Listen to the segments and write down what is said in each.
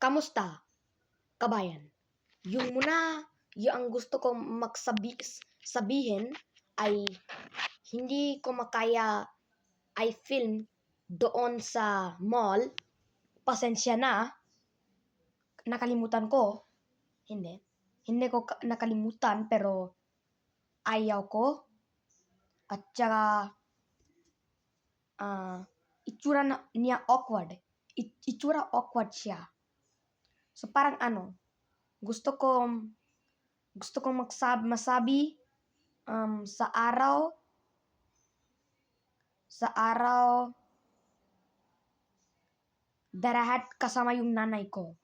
Kamusta, kabayan? Yung ang gusto kong sabihin ay hindi ko makaya ay film doon sa mall. Pasensya na, nakalimutan ko. Hindi ko nakalimutan pero ayaw ko. At saka itsura niya awkward. Itsura awkward siya. So parang gusto kong masabi sa araw darahat kasama yung nanay ko.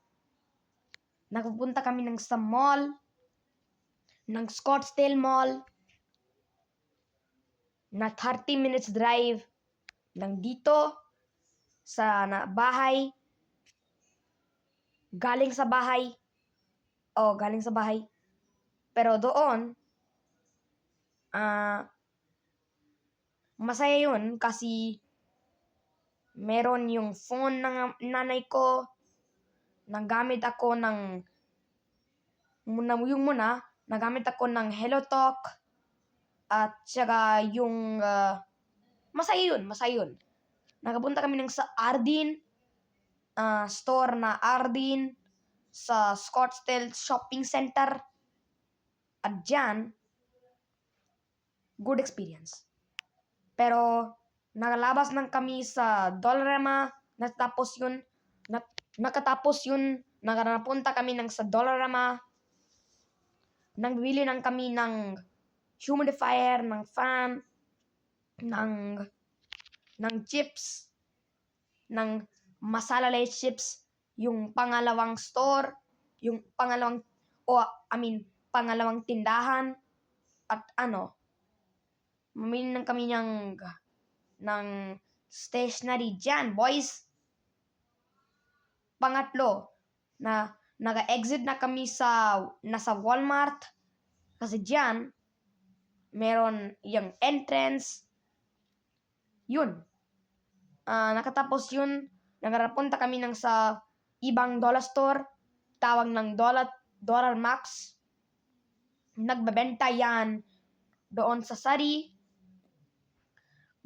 Nagpupunta kami sa mall, ng Scottsdale Mall, na 30 minutes drive ng dito sa bahay. Galing sa bahay. Pero doon, masaya yun kasi meron yung phone ng nanay ko. Nagamit ako nagamit ako ng HelloTalk. At saka yung masaya yun. Nakapunta kami sa Ardeen store na Ardeen sa Scottsdale Shopping Center. At dyan, good experience. Pero nakalabas nang kami sa Dollarama. Nakapunta kami sa Dollarama. Nagbili nang kami ng humidifier, ng fan, ng chips, ng masala lace chips, yung pangalawang tindahan. At mamili nang kami ng stationery dyan, boys. Pangatlo, naka-exit na kami nasa Walmart. Kasi dyan, meron yung entrance. Yun. Nakatapos yun, nagpunta kami sa ibang dollar store. Tawag ng Dollar Max. Nagbebenta yan doon sa Sari.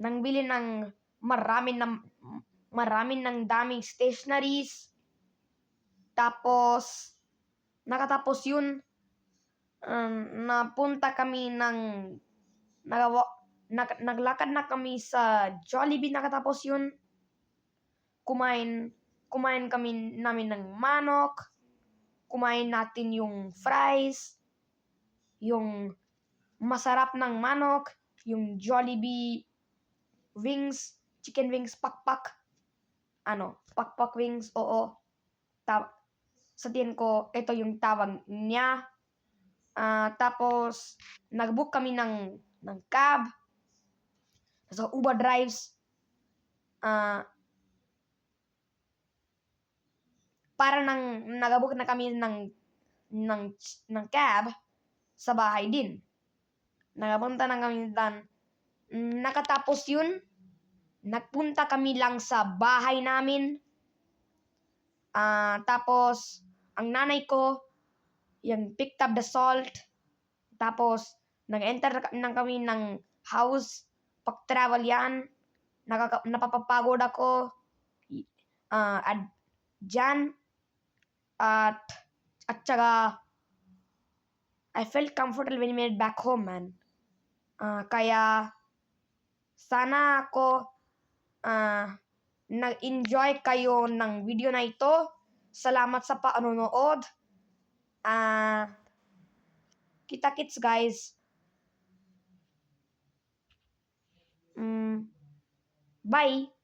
Nangbili ng marami ng daming stationeries. Tapos, nakatapos yun, napunta kami naglakad na kami sa Jollibee. Nakatapos yun, kumain namin ng manok. Kumain natin yung fries, yung masarap ng manok, yung Jollibee wings, chicken wings, pakpak wings, oo. Sa tingin ko, ito yung tawag niya. Tapos, nag-book kami ng cab. So, Uber drives. Para nag-book na kami ng cab sa bahay din. Nakapunta na kami doon. Nakatapos yun, nagpunta kami lang sa bahay namin. Tapos, ang nanay ko, yung picked up the salt. Tapos, nag-enter na kami ng house. Pag-travel yan, napapagod ako. Dyan. At saka, I felt comfortable when we made back home, man. Kaya, sana ako nag-enjoy kayo ng video na ito. Salamat sa panonood. Kita-kits, guys. Bye.